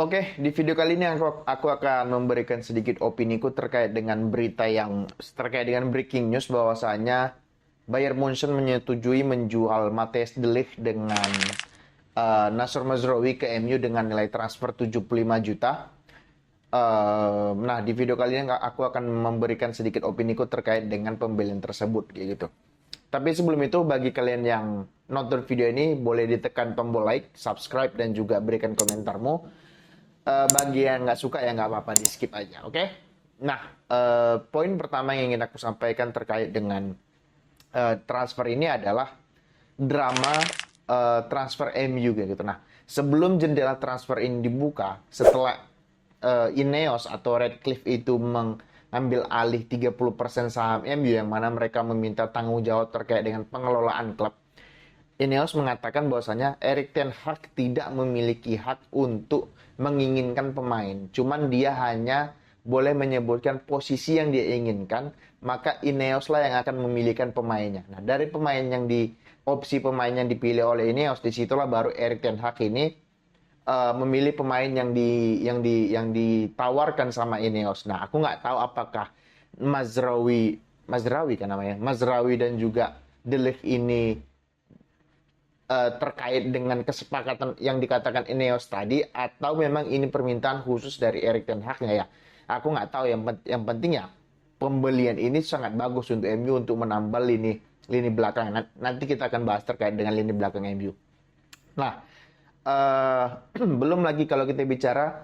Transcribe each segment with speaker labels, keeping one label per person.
Speaker 1: Oke, di video kali ini aku akan memberikan sedikit opiniku terkait dengan berita yang terkait dengan breaking news bahwasanya Bayern Munchen menyetujui menjual Matthijs de Ligt dengan Nasser Mazraoui ke MU dengan nilai transfer 75 juta. Nah, di video kali ini aku akan memberikan sedikit opiniku terkait dengan pembelian tersebut, kayak gitu. Tapi sebelum itu, bagi kalian yang nonton video ini, boleh ditekan tombol like, subscribe, dan juga berikan komentarmu. Bagi yang nggak suka ya nggak apa-apa, di skip aja, oke? Nah, poin pertama yang ingin aku sampaikan terkait dengan transfer ini adalah drama transfer MU gitu. Nah, sebelum jendela transfer ini dibuka, setelah Ineos atau Redcliffe itu mengambil alih 30% saham MU yang mana mereka meminta tanggung jawab terkait dengan pengelolaan klub, Ineos mengatakan bahwasanya Erik ten Hag tidak memiliki hak untuk menginginkan pemain. Cuman dia hanya boleh menyebutkan posisi yang dia inginkan, maka Ineos lah yang akan memilihkan pemainnya. Nah, dari pemain yang opsi pemain yang dipilih oleh Ineos, disitulah baru Erik ten Hag ini memilih pemain yang ditawarkan sama Ineos. Nah, aku nggak tahu apakah Mazraoui kan namanya, Mazraoui dan juga De Ligt ini terkait dengan kesepakatan yang dikatakan Ineos tadi, atau memang ini permintaan khusus dari Erik ten Hag-nya ya. Aku nggak tahu, yang penting ya pembelian ini sangat bagus untuk MU untuk menambah lini belakang. Nanti kita akan bahas terkait dengan lini belakang MU. Nah, belum lagi kalau kita bicara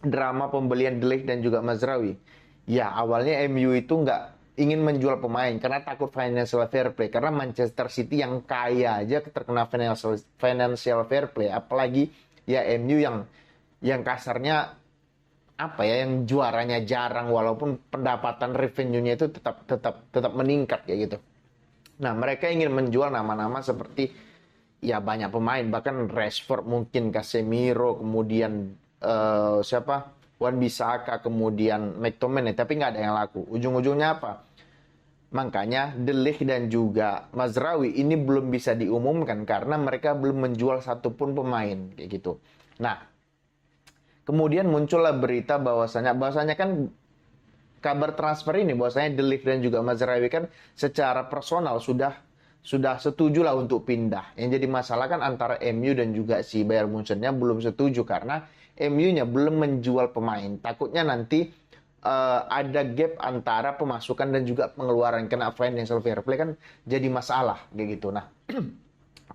Speaker 1: drama pembelian De Ligt dan juga Mazraoui. Ya, awalnya MU itu nggak ingin menjual pemain karena takut financial fair play. Karena Manchester City yang kaya aja terkena financial fair play. Apalagi ya MU yang kasarnya apa ya, yang juaranya jarang walaupun pendapatan revenue-nya itu tetap meningkat kayak gitu. Nah, mereka ingin menjual nama-nama seperti ya banyak pemain, bahkan Rashford, mungkin Casemiro, kemudian siapa, Wan-Bissaka, kemudian McTominay, tapi nggak ada yang laku. Ujung-ujungnya apa? Makanya De Ligt dan juga Mazraoui ini belum bisa diumumkan karena mereka belum menjual satupun pemain kayak gitu. Nah, kemudian muncullah berita bahwasanya kan kabar transfer ini bahwasanya De Ligt dan juga Mazraoui kan secara personal sudah setuju lah untuk pindah. Yang jadi masalah kan antara MU dan juga si Bayern Munchen-nya belum setuju karena MU-nya belum menjual pemain. Takutnya nanti ada gap antara pemasukan dan juga pengeluaran, kena financial fair play kan jadi masalah kayak gitu. Nah,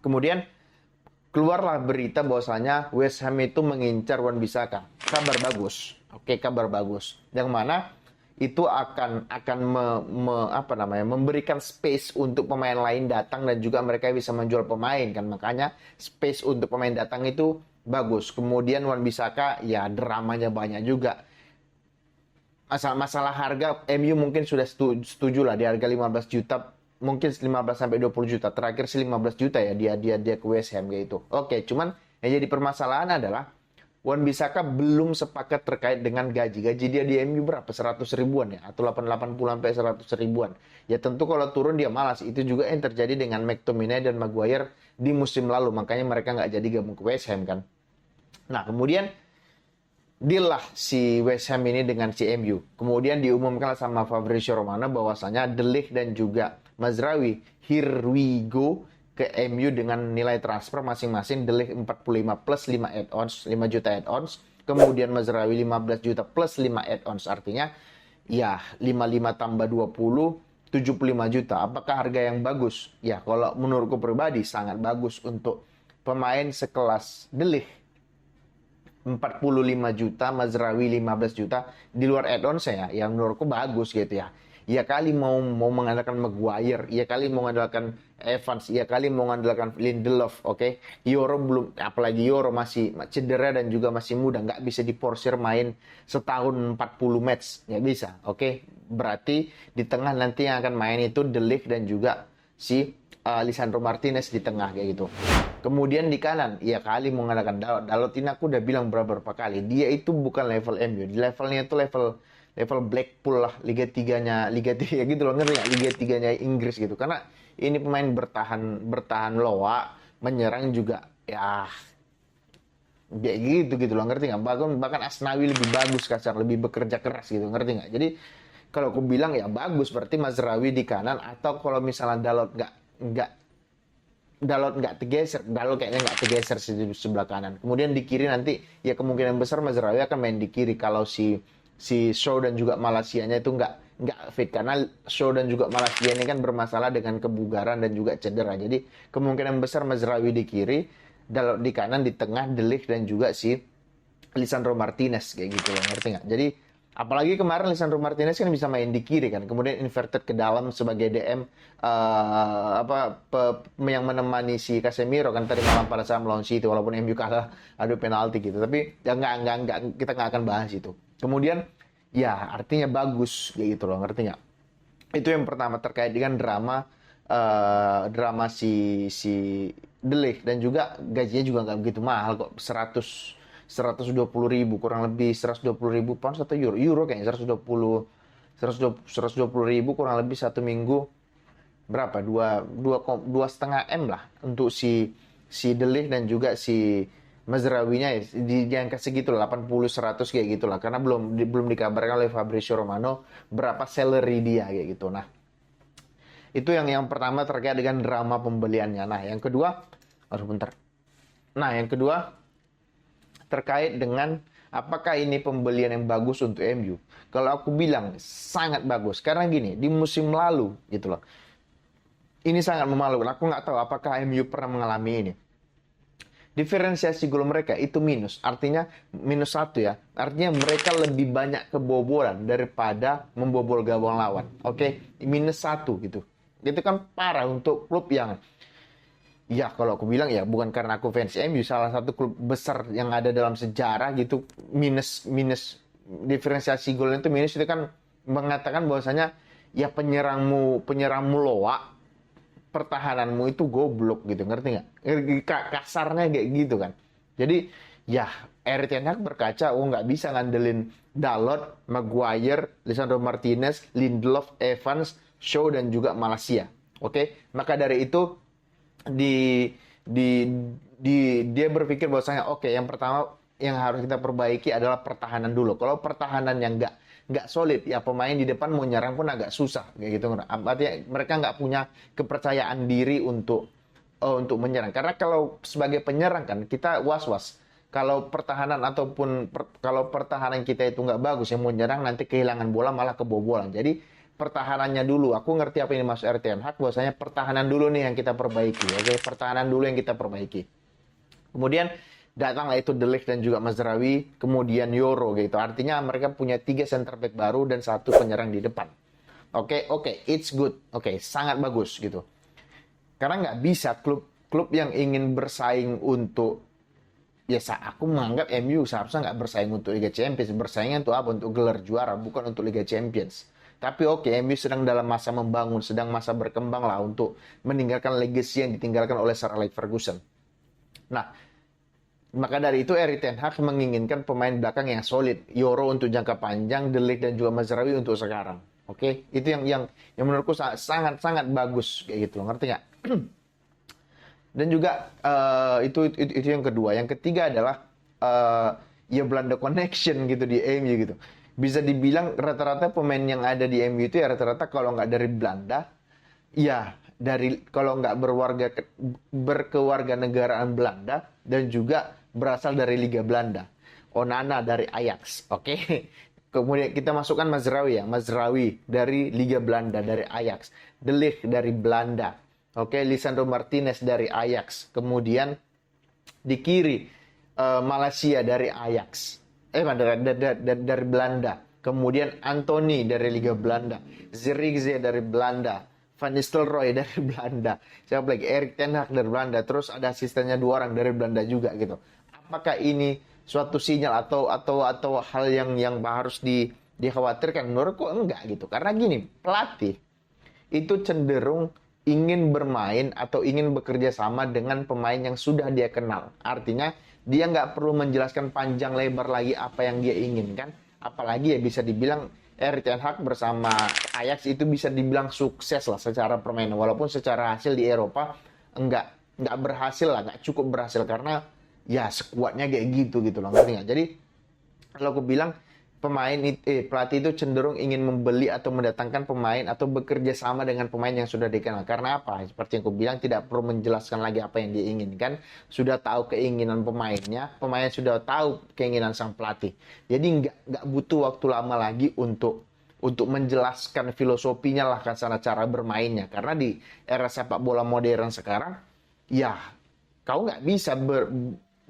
Speaker 1: kemudian keluarlah berita bahwasanya West Ham itu mengincar Wan-Bissaka. Kabar bagus. Oke, kabar bagus. Yang mana itu akan memberikan space untuk pemain lain datang dan juga mereka bisa menjual pemain kan. Makanya space untuk pemain datang itu bagus. Kemudian Wan-Bissaka ya dramanya banyak juga. Masalah harga, MU mungkin sudah setuju lah di harga 15 juta, mungkin 15 sampai 20 juta. Terakhir sih 15 juta ya dia ke West Ham gitu. Oke, cuman yang jadi permasalahan adalah Wan-Bissaka belum sepakat terkait dengan gaji. Gaji dia di MU berapa? 100 ribuan ya? Atau 80 sampai 100 ribuan. Ya tentu kalau turun dia malas. Itu juga yang terjadi dengan McTominay dan Maguire di musim lalu. Makanya mereka nggak jadi gabung ke West Ham kan. Nah, kemudian deal lah si West Ham ini dengan si MU. Kemudian diumumkan sama Fabrizio Romano bahwasanya De Ligt dan juga Mazraoui, here we go, ke MU dengan nilai transfer masing-masing. De Ligt 45 plus 5 add-ons, 5 juta add-ons. Kemudian Mazraoui 15 juta plus 5 add-ons. Artinya ya 55 tambah 20, 75 juta. Apakah harga yang bagus? Ya kalau menurutku pribadi sangat bagus untuk pemain sekelas De Ligt. 45 juta, Mazraoui 15 juta, di luar add-on saya, yang menurutku bagus gitu ya. Iya kali mau mengandalkan Maguire, iya kali mau mengandalkan Evans, iya kali mau mengandalkan Lindelof, oke. Euro belum, apalagi Euro masih cedera dan juga masih muda, nggak bisa diporsir main setahun 40 match, nggak bisa, oke. Berarti di tengah nanti yang akan main itu De Ligt dan juga si Lisandro Martinez di tengah kayak gitu. Kemudian di kanan, ya kali mengadakan Dalot. Dalot ini aku udah bilang beberapa kali, dia itu bukan level MU, di levelnya itu level Blackpool lah, Liga 3-nya, Liga 3 gitu loh, ngerti gak? Liga 3-nya Inggris gitu. Karena ini pemain bertahan loa, menyerang juga ya kayak gitu gitu loh, ngerti nggak? Bahkan Asnawi lebih bagus kasar, lebih bekerja keras gitu, ngerti nggak? Jadi kalau aku bilang ya bagus, berarti Mazraoui di kanan, atau kalau misalnya nggak Dalot nggak tergeser, Dalot kayaknya nggak tergeser di sebelah kanan. Kemudian di kiri nanti ya kemungkinan besar Mazraoui akan main di kiri kalau si si Shaw dan juga Malaysianya itu nggak fit, karena Shaw dan juga Malaysia ini kan bermasalah dengan kebugaran dan juga cedera. Jadi kemungkinan besar Mazraoui di kiri, Dalot di kanan, di tengah De Ligt dan juga si Lisandro Martinez kayak gitu loh, ngerti nggak? Jadi apalagi kemarin Lisandro Martinez kan bisa main di kiri kan, kemudian inverted ke dalam sebagai DM, yang menemani si Casemiro kan tadi malam pada saat melawan City, walaupun MU kalah adu penalti gitu, tapi ya nggak kita nggak akan bahas itu. Kemudian ya artinya bagus kayak gitu loh, ngerti nggak? Itu yang pertama terkait dengan drama si si De Ligt, dan juga gajinya juga nggak begitu mahal kok, 120.000 kurang lebih, 120.000 pound atau euro kayaknya, 120.000 kurang lebih satu minggu, berapa, dua setengah m lah untuk si si De Ligt dan juga si Mazraoui-nya ya, di angka segitu lah, 80-100 kayak gitulah, karena belum dikabarkan oleh Fabrizio Romano berapa salary dia kayak gitu. Nah, itu yang pertama terkait dengan drama pembeliannya. Nah, yang kedua, harus bentar. Nah, yang kedua terkait dengan apakah ini pembelian yang bagus untuk MU. Kalau aku bilang sangat bagus, karena gini, di musim lalu gitu loh. Ini sangat memalukan. Aku nggak tahu apakah MU pernah mengalami ini. Diferensiasi gol mereka itu minus, artinya -1 ya. Artinya mereka lebih banyak kebobolan daripada membobol gawang lawan. Oke, -1 gitu. Itu kan parah untuk klub yang, ya kalau aku bilang ya bukan karena aku fans MU, salah satu klub besar yang ada dalam sejarah gitu, minus minus diferensiasi gol itu minus, itu kan mengatakan bahwasanya ya penyerangmu loak, pertahananmu itu goblok gitu, ngerti nggak? Kasarnya kayak gitu kan. Jadi ya Erik ten Hag berkaca, oh nggak bisa ngandelin Dalot, Maguire, Lisandro Martinez, Lindelof, Evans, Shaw dan juga Malaysia. Oke, maka dari itu di di dia berpikir bahwasanya oke, yang pertama yang harus kita perbaiki adalah pertahanan dulu. Kalau pertahanan yang nggak solid, ya pemain di depan mau nyerang pun agak susah kayak gitu. Artinya mereka nggak punya kepercayaan diri untuk menyerang. Karena kalau sebagai penyerang kan kita was-was. Kalau pertahanan kalau pertahanan kita itu nggak bagus, yang mau nyerang nanti kehilangan bola malah kebobolan. Jadi pertahanannya dulu. Aku ngerti apa ini maksud Erik ten Hag, bahwasanya pertahanan dulu nih yang kita perbaiki. Oke, pertahanan dulu yang kita perbaiki. Kemudian datanglah itu De Ligt dan juga Mazraoui, kemudian Yoro gitu. Artinya mereka punya 3 center back baru dan 1 penyerang di depan. Oke, it's good. Oke, sangat bagus gitu. Karena nggak bisa klub yang ingin bersaing untuk, ya aku menganggap MU seharusnya nggak bersaing untuk Liga Champions. Bersaingnya untuk apa? Untuk gelar juara, bukan untuk Liga Champions. Tapi oke, MU sedang dalam masa membangun, sedang masa berkembang lah untuk meninggalkan legacy yang ditinggalkan oleh Sir Alex Ferguson. Nah, maka dari itu Erik ten Hag menginginkan pemain belakang yang solid. Yoro untuk jangka panjang, De Ligt dan juga Mazraoui untuk sekarang. Oke, itu yang menurutku sangat bagus kayak gitu, ngerti nggak? Dan juga itu yang kedua. Yang ketiga adalah ya Belanda connection gitu di MU gitu. Bisa dibilang rata-rata pemain yang ada di MU itu ya rata-rata kalau nggak dari Belanda, ya kalau nggak berkewarganegaraan Belanda dan juga berasal dari Liga Belanda. Onana dari Ajax, oke. Kemudian kita masukkan Mazraoui ya, Mazraoui dari Liga Belanda, dari Ajax. De Ligt dari Belanda, oke. Lisandro Martinez dari Ajax. Kemudian di kiri Malaysia dari Ajax, dari Belanda. Kemudian Anthony dari Liga Belanda, Zirkzee dari Belanda, Van Nistelrooy dari Belanda, siapa lagi, Erik ten Hag dari Belanda, terus ada asistennya 2 orang dari Belanda juga gitu. Apakah ini suatu sinyal atau hal yang harus dikhawatirkan? Menurutku enggak gitu, karena gini, pelatih itu cenderung ingin bermain atau ingin bekerja sama dengan pemain yang sudah dia kenal. Artinya dia nggak perlu menjelaskan panjang lebar lagi apa yang dia inginkan. Apalagi ya bisa dibilang Erik ten Hag bersama Ajax itu bisa dibilang sukses lah secara permainan. Walaupun secara hasil di Eropa nggak berhasil lah, nggak cukup berhasil. Karena ya sekuatnya kayak gitu loh, ngerti nggak? Jadi kalau aku bilang pelatih itu cenderung ingin membeli atau mendatangkan pemain atau bekerja sama dengan pemain yang sudah dikenal. Karena apa? Seperti yang aku bilang, tidak perlu menjelaskan lagi apa yang dia inginkan. Sudah tahu keinginan pemainnya, pemain sudah tahu keinginan sang pelatih. Jadi nggak butuh waktu lama lagi untuk menjelaskan filosofinya lah, kan, cara bermainnya. Karena di era sepak bola modern sekarang, ya kau nggak bisa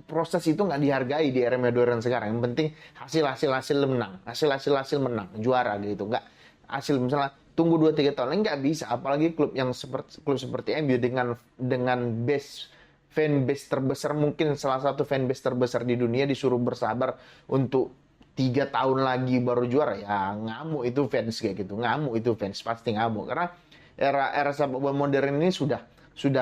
Speaker 1: proses itu nggak dihargai di era modern sekarang. Yang penting hasil menang, hasil menang, juara gitu. Nggak hasil misalnya tunggu 2-3 tahun nggak bisa. Apalagi klub seperti MU dengan fanbase terbesar, mungkin salah satu fanbase terbesar di dunia, disuruh bersabar untuk 3 tahun lagi baru juara, ya ngamuk itu fans kayak gitu, ngamuk itu fans pasti ngamuk, karena era sepak bola modern ini sudah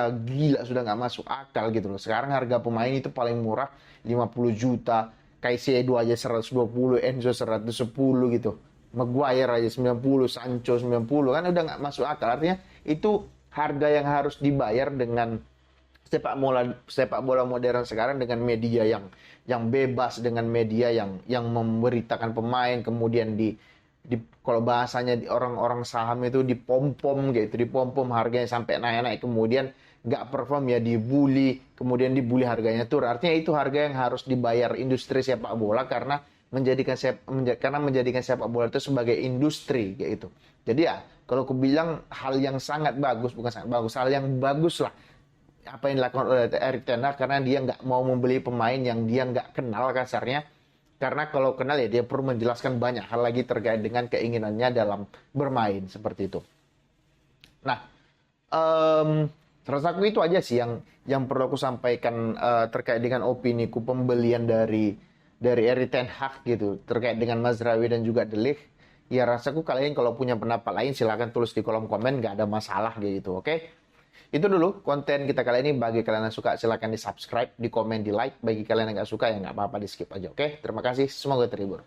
Speaker 1: gila, sudah nggak masuk akal gitu loh. Sekarang harga pemain itu paling murah 50 juta, Caicedo aja 120, Enzo 110 gitu, Maguire aja 90, Sancho 90, kan udah nggak masuk akal. Artinya itu harga yang harus dibayar dengan sepak bola modern sekarang, dengan media yang bebas, dengan media yang memberitakan pemain, kemudian di kalau bahasanya di orang-orang saham itu dipom-pom gitu, dipom-pom harganya sampai naik-naik, kemudian nggak perform ya dibully, kemudian dibully harganya turun. Artinya itu harga yang harus dibayar industri sepak bola karena menjadikan sepak bola itu sebagai industri kayak gitu. Jadi ya kalau aku bilang hal yang sangat bagus, bukan sangat bagus, hal yang bagus lah apa yang dilakukan oleh Erik ten Hag, karena dia nggak mau membeli pemain yang dia nggak kenal kasarnya. Karena kalau kenal ya dia perlu menjelaskan banyak hal lagi terkait dengan keinginannya dalam bermain seperti itu. Nah, rasaku itu aja sih yang perlu aku sampaikan terkait dengan opini ku pembelian dari Erik ten Hag gitu terkait dengan Mazraoui dan juga De Ligt. Ya rasaku kalian kalau punya pendapat lain silahkan tulis di kolom komen, nggak ada masalah gitu, oke? Itu dulu konten kita kali ini. Bagi kalian yang suka silahkan di subscribe, di komen, di like. Bagi kalian yang nggak suka ya nggak apa-apa, di skip aja, oke? Terima kasih, semoga terhibur.